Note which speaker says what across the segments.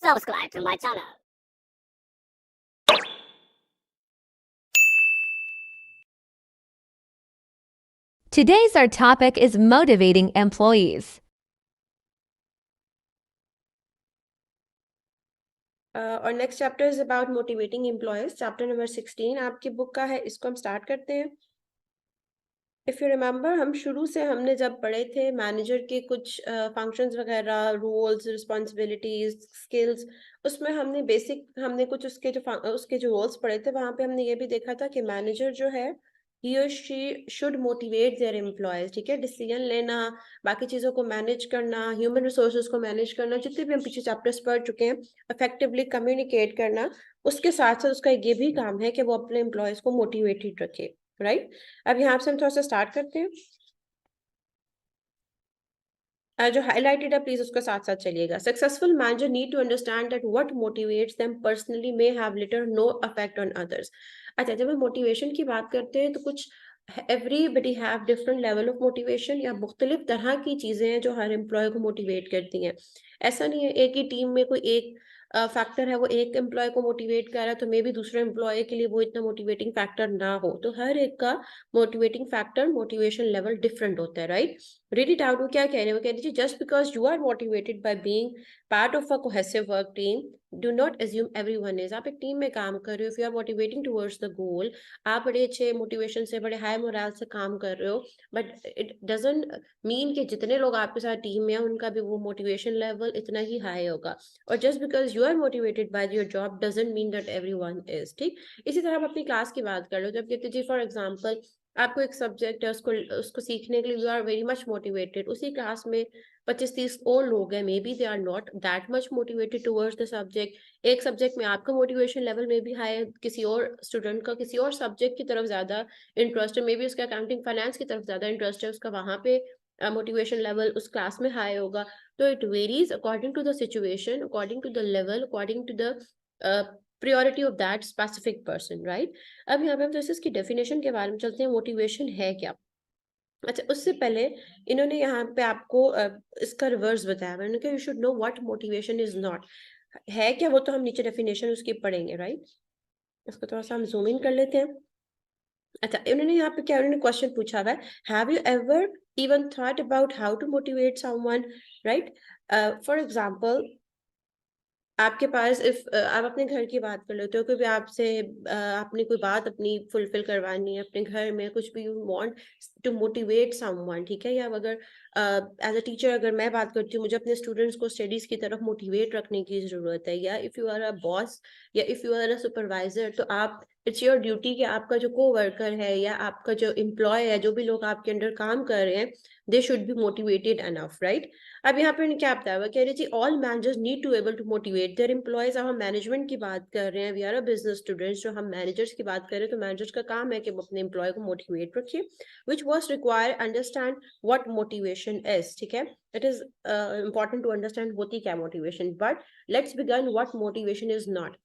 Speaker 1: subscribe to my channel.
Speaker 2: Today's our topic is motivating employees.
Speaker 3: और next chapter is about motivating employees, chapter number 16 आपकी book का है। इसको हम start करते हैं। इफ़ यू रिमेंबर, हम शुरू से हमने जब पढ़े थे मैनेजर के कुछ फंक्शंस वगैरह, रोल्स, रिस्पॉन्सिबिलिटीज, स्किल्स, उसमें हमने कुछ उसके जो रोल्स पढ़े थे, वहाँ पे हमने ये भी देखा था कि मैनेजर जो है ही और she should motivate their employees. ठीक है, डिसीजन लेना, बाकी चीज़ों को मैनेज करना, ह्यूमन रिसोर्सेज को मैनेज करना, जितने भी हम पीछे चैप्टर्स पढ़ चुके हैं, इफेक्टिवली कम्युनिकेट करना, उसके साथ साथ उसका ये भी काम है कि वो अपने एम्प्लॉयज को मोटिवेटेड रखे। राइट, अब यहाँ से हम थोड़ा सा स्टार्ट करते हैं। जो हाईलाइटेड है प्लीज उसके साथ साथ चलिएगा। Successful manager need to understand that what motivates them personally may have little no affect on others. अच्छा, जब हम मोटिवेशन की बात करते हैं तो कुछ everybody have different level of motivation, या मुख्तलिफ तरह की चीजें हैं जो हर एम्प्लॉय को मोटिवेट करती हैं। ऐसा नहीं है एक ही टीम में कोई एक फैक्टर है वो एक एम्प्लॉय को मोटिवेट कर रहा है तो मे भी दूसरे एम्प्लॉय के लिए वो इतना मोटिवेटिंग फैक्टर ना हो। तो हर एक का motivating factor, motivation level different होता है। Right, read it out. वो क्या कह रहे हैं? वो कह रही थी, just because you are motivated by being part of a cohesive work team, do not assume everyone is. आप एक टीम में काम कर रहे हो, if you are motivating towards the goal, आप बड़े अच्छे मोटिवेशन से, बड़े हाई मोरल से काम कर रहे हो, बट इट डजंट मीन कि जितने लोग आपके साथ टीम में हैं उनका भी वो मोटिवेशन लेवल इतना ही हाई होगा। और just because you are motivated by your job doesn't mean that everyone is. ठीक, इसी तरह आप अपनी क्लास की बात कर लो। जब कहते जी फॉर एग्जाम्पल आपको एक सब्जेक्ट है, उसको सीखने के लिए you are very much motivated, उसी क्लास में 25-30 और लोग हैं, may be they are not that much motivated towards the subject. एक सब्जेक्ट में आपका मोटिवेशन लेवल में भी हाई है, किसी और स्टूडेंट का किसी और सब्जेक्ट की तरफ ज्यादा इंटरेस्ट है, मे बी उसका अकाउंटिंग फाइनेंस की तरफ ज्यादा इंटरेस्ट है, उसका वहां पे मोटिवेशन लेवल उस क्लास में हाई होगा। तो it varies according to the situation, according to the level, according to the priority of that specific person, right? अब यहाँ पे हम तो इसकी डेफिनेशन के बारे में चलते हैं, मोटिवेशन है क्या। अच्छा, उससे पहले इन्होंने यहाँ पे आपको इसका रिवर्स बताया। मैंने कहा you should know what motivation is not. है क्या वो तो हम नीचे डेफिनेशन उसकी पढ़ेंगे। राइट, इसको थोड़ा सा हम जूम इन कर लेते हैं। अच्छा, इन्होंने यहाँ पे क्या, उन्होंने क्वेश्चन पूछा हुआ है, have you ever even thought about how to motivate someone. Right, for example आपके पास इफ आप अपने घर की बात कर लेते हो, कोई भी आपसे आपने कोई बात अपनी फुलफिल करवानी है अपने घर में, कुछ भी you want to motivate someone. ठीक है, या अगर एज अ टीचर अगर मैं बात करती हूँ, मुझे अपने स्टूडेंट्स को स्टडीज की तरफ मोटिवेट रखने की जरूरत है, या if you are a boss या if you are a supervisor, तो आप इट्स योर ड्यूटी कि आपका जो को वर्कर है या आपका जो एम्प्लॉय है, जो भी लोग आपके अंडर काम कर रहे हैं, they should be motivated enough. Right, अब यहाँ पे क्या बताया हुआ, कह रही थी all managers need to able to motivate their employees. अब हम मैनेजमेंट की बात कर रहे हैं, we are a business students, जो हम मैनेजर्स की बात कर रहे हैं, तो मैनेजर्स का काम है कि वो अपने एम्प्लॉय को मोटिवेट रखे। Which was require understand what motivation is. ठीक है, it is important to understand होती क्या motivation, but let's begin what motivation is not.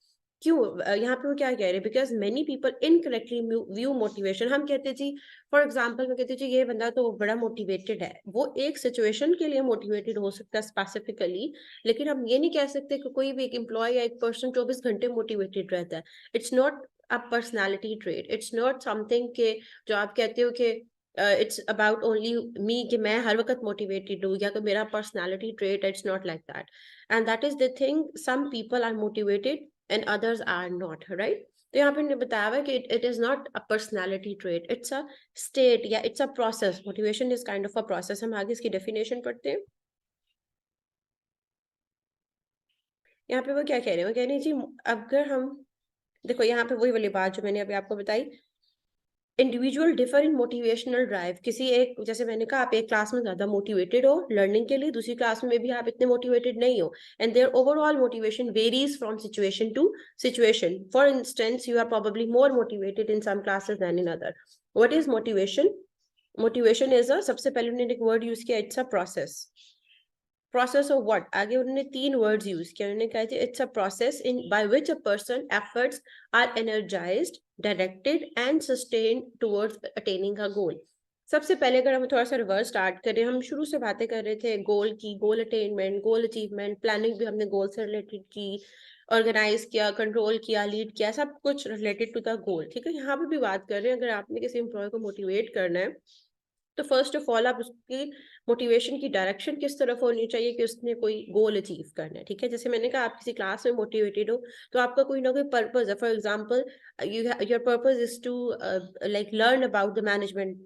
Speaker 3: क्यों यहाँ पे वो क्या कह रहे हैं, because many people incorrectly view motivation. हम कहते जी फॉर एग्जाम्पल, मैं कहती जी ये बंदा तो बड़ा मोटिवेटेड है, वो एक सिचुएशन के लिए मोटिवेटेड हो सकता है स्पेसिफिकली, लेकिन हम ये नहीं कह सकते कि कोई भी एक एम्प्लॉय या एक पर्सन 24 घंटे मोटिवेटेड रहता है। It's not a personality trait, it's not something के जो आप कहते हो कि इट्स अबाउट ओनली मी कि मैं हर वक्त मोटिवेटेड हूँ या तो मेरा personality trait, it's not like that. And that is the thing, some people are motivated and others are not. Right, तो यहाँ पे बताया हुआ है कि it is not a personality trait, it's a state या it's a process. Motivation is kind of a process. हम आगे इसकी डेफिनेशन पढ़ते हैं। यहाँ पे वो क्या कह रहे हैं, वो कह रहे हैं जी अगर हम देखो यहाँ पे वही वाली बात जो मैंने अभी आपको बताई, individual differ in motivational drive. किसी एक, जैसे मैंने कहा, आप एक क्लास में ज्यादा मोटिवेटेड हो लर्निंग के लिए, दूसरी क्लास में भी आप इतने मोटिवेटेड नहीं हो, and their overall motivation varies from situation to situation. For instance, you are probably more motivated in some classes than in other. What is motivation? Motivation is a, सबसे पहले उन्होंने एक वर्ड यूज किया, it's a process. Process of what? आगे उन्होंने 3 words use किया। उन्होंने कहा था it's a process in by which a person efforts are energised, directed and sustained towards attaining अ गोल। सबसे पहले अगर हम थोड़ा सा रिवर्स स्टार्ट करें, हम शुरू से बातें कर रहे थे गोल की, गोल अटेनमेंट, गोल अचीवमेंट, प्लानिंग भी हमने गोल से रिलेटेड की, ऑर्गेनाइज किया, कंट्रोल किया, लीड किया, सब कुछ रिलेटेड टू द गोल, ठीक है। यहाँ पे भी बात कर रहे हैं, अगर आपने किसी एम्प्लॉय को मोटिवेट करना है, तो फर्स्ट ऑफ ऑल आप उसकी मोटिवेशन की डायरेक्शन किस तरफ होनी चाहिए कि उसने कोई गोल अचीव करना है, ठीक है। जैसे मैंने कहा, आप किसी क्लास में मोटिवेटेड हो, तो आपका कोई ना कोई पर्पस है। For example, your purpose is to like learn about the management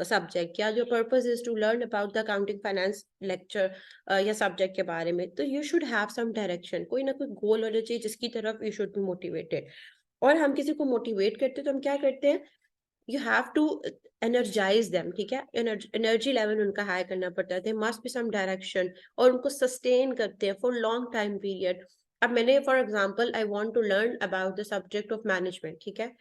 Speaker 3: subject, या your purpose is to learn about the accounting finance lecture या सब्जेक्ट के बारे में, तो you should have some direction, कोई ना कोई गोल होना चाहिए जिसकी तरफ यू शुड बी मोटिवेटेड। और हम किसी को मोटिवेट करते हैं तो हम क्या करते हैं, you have to energise them, ठीक है। एनर्जी लेवल उनका हाई करना पड़ता है, they must be some direction, और उनको सस्टेन करते हैं फॉर लॉन्ग टाइम पीरियड। अब मैंने for example, I want to learn about the subject of management, ठीक है।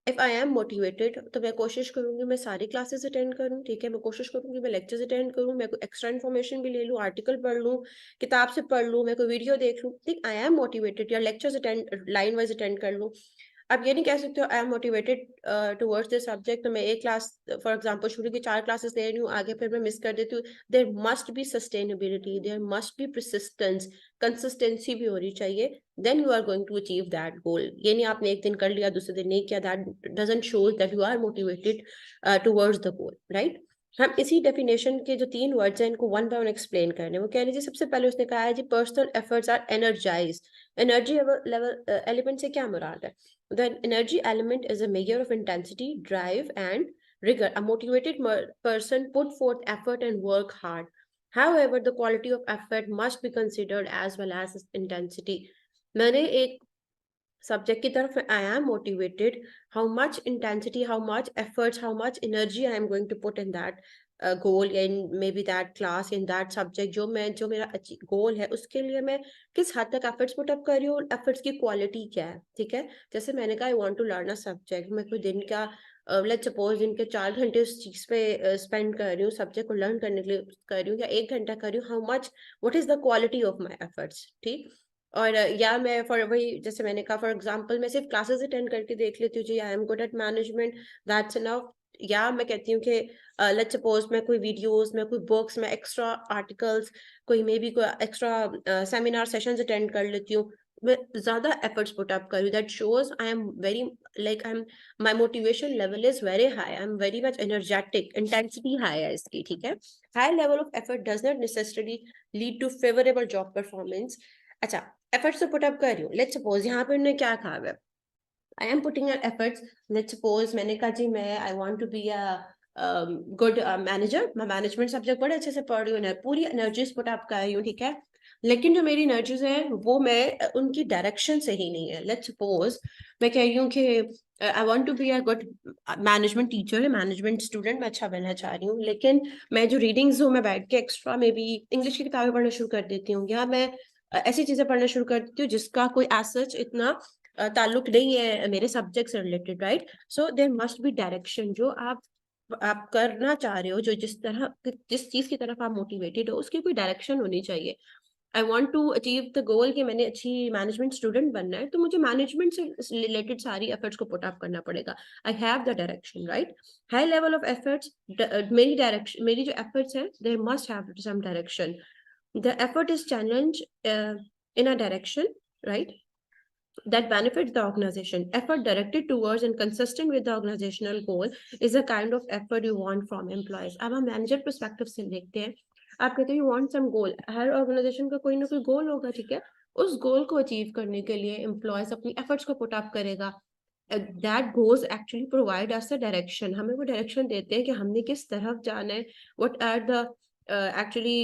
Speaker 3: इफ आई एम मोटिवेटेड, तो मैं कोशिश करूंगी मैं सारी क्लासेस अटेंड करूं, ठीक है। मैं कोशिश करूंगी मैं लेक्चर्स अटेंड करूं, मैं कोई एक्स्ट्रा इन्फॉर्मेशन भी ले लूं, आर्टिकल पढ़ लूं, किताब से पढ़ लूं, मैं कोई वीडियो देख लूं, ठीक। आई एम मोटिवेटेड, या lectures attend line wise attend कर लूं। आप ये नहीं कह सकते हो आई am motivated towards this subject, तो मैं एक क्लास फॉर एग्जांपल शुरू की 4 क्लासेस ले रही हूँ, आगे फिर मैं मिस कर देती हूँ। There must be sustainability, there must be persistence, consistency भी होनी चाहिए, then you are going to achieve that goal. ये नहीं आपने एक दिन कर लिया दूसरे दिन नहीं किया, that doesn't shows that you are motivated towards the goal, right. हम इसी डेफिनेशन के जो 3 वर्ड्स हैं इनको वन बाय वन एक्सप्लेन कर रहे हैं। वो कह रही जी, सबसे पहले उसने कहा है जी, personal efforts are energize. Energy level element से क्या मुराद है? The energy element is a measure of intensity, drive, and rigor. A motivated person put forth effort and work hard. However, the quality of effort must be considered as well as its intensity. मैंने एक subject की तरफ I am motivated, how much intensity, how much efforts, how much energy I am going to put in that goal, या in may be that class, in that subject, जो मेरा गोल है उसके लिए मैं किस हद तक एफर्ट्स पुट अप कर रही हूँ, एफर्ट्स की क्वालिटी क्या है, ठीक है। जैसे मैंने कहा, I want to learn a subject, मैं कोई दिन का लेट्स सपोज दिन के 4 घंटे उस चीज पे स्पेंड कर रही हूँ, सब्जेक्ट को लर्न करने के लिए कर रही हूँ, या 1 घंटा कर रही हूँ, how much, what is the quality of my efforts, ठीक। और या मैं फॉर वही जैसे मैंने कहा, फॉर एग्जांपल मैं सिर्फ क्लासेस अटेंड करके देख लेती हूँ जी, I am good at management, that's enough. या मैं कहती हूँ कि लेट्स सपोज मैं कोई वीडियोस, मैं कोई बुक्स, मैं एक्स्ट्रा आर्टिकल्स, कोई मे बी कोई एक्स्ट्रा सेमिनार सेशंस अटेंड कर लेती हूँ, मैं ज्यादा एफर्ट्स पुट अप कर रही हूँ, that shows I am very like I am, my motivation level is very high, I am very much energetic, intensity high है इसकी, ठीक है। High level of effort does not necessarily lead to favourable job performance. अच्छा, efforts तो put up कर रही हूँ, let's suppose यहाँ पे उन्होंने क्या कहा है, I am putting efforts, let's suppose मैंने कहा जी मैं I want to be a good manager, मैं मैनेजमेंट सब्जेक्ट बड़े अच्छे से पढ़ रही हूँ, पूरी एनर्जीज पुट अप कर रही हूँ, ठीक है। लेकिन जो मेरी एनर्जीज है वो मैं उनकी डायरेक्शन से ही नहीं है। लेट्स सपोज मैं कह रही हूँ कि I want to be a good management teacher, management student मैं अच्छा बनना चाह रही हूँ, लेकिन मैं जो रीडिंग्स हूँ मैं बैठ के एक्स्ट्रा मे बी इंग्लिश की किताबें पढ़ना शुरू कर देती हूँ, या मैं ऐसी चीजें पढ़ना शुरू कर देती हूँ जिसका कोई एज सच इतना ताल्लुक नहीं है मेरे सब्जेक्ट से related, right. So there must be direction, जो आप करना चाह रहे हो, जो जिस चीज की तरफ आप मोटिवेटेड हो, उसकी कोई डायरेक्शन होनी चाहिए। I want to achieve the goal कि मैंने अच्छी मैनेजमेंट स्टूडेंट बनना है, तो मुझे मैनेजमेंट से रिलेटेड सारी एफर्ट्स को पुट अप करना पड़ेगा। I have the direction, right. High level of efforts, मेरी डायरेक्शन, मेरी जो एफर्ट्स है, there must have some direction, the effort is challenge in a direction, right, that benefits the organization. Effort directed towards and consistent with the organizational goal is a kind of effort you want from employees. अब हम manager perspective से देखते हैं, आप कहते हैं you want some goal, हर organisation का कोई ना कोई गोल होगा, ठीक है। उस गोल को अचीव करने के लिए एम्प्लॉयज अपनी एफर्ट्स को पुट अप करेगा, that goals actually provide us the direction, हमें वो डायरेक्शन देते हैं कि हमने किस तरफ जाना है, व्हाट आर द एक्चुअली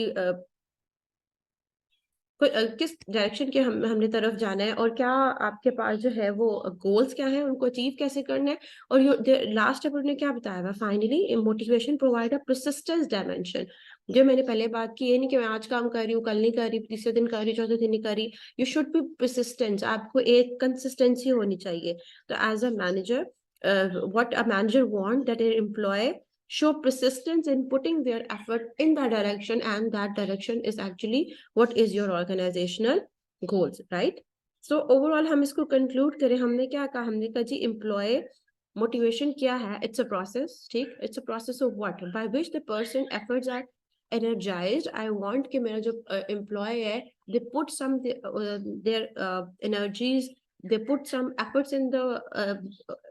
Speaker 3: किस डायरेक्शन के हमने तरफ जाना है, और क्या आपके पास जो है वो गोल्स क्या है, उनको अचीव कैसे करना है। और लास्ट स्टेप उन्होंने क्या बताया हुआ, finally motivation provide a persistence dimension. जो मैंने पहले बात की, ये नहीं कि मैं आज काम कर रही हूँ, कल नहीं कर रही, तीसरे दिन कर रही, चौथे दिन नहीं कर रही, यू शुड बी परसिस्टेंस, आपको एक कंसिस्टेंसी होनी चाहिए। तो as a manager, what a manager want that an employee show persistence in putting their effort in that direction, and that direction is actually what is your organizational goals, right? So overall हम इसको conclude करें, हमने क्या कहा, हमने कहा जी employ motivation क्या है? इट्स अ प्रोसेस, ठीक? It's a process of what? By which the person efforts are energized. I want कि मेरा जो employee है, they put some their energies, they put some efforts in the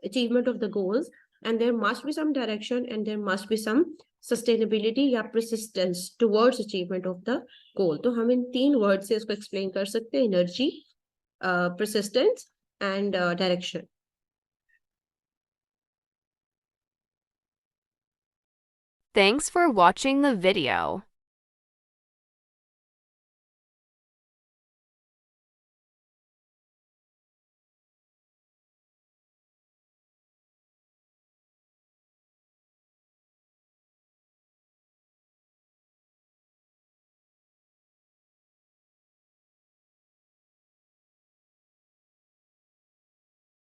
Speaker 3: achievement of the goals, and there must be some direction and there must be some sustainability या persistence towards achievement of the goal. तो हम इन 3 word से इसको explain कर सकते हैं: energy, persistence and direction.
Speaker 1: Thanks for watching the video.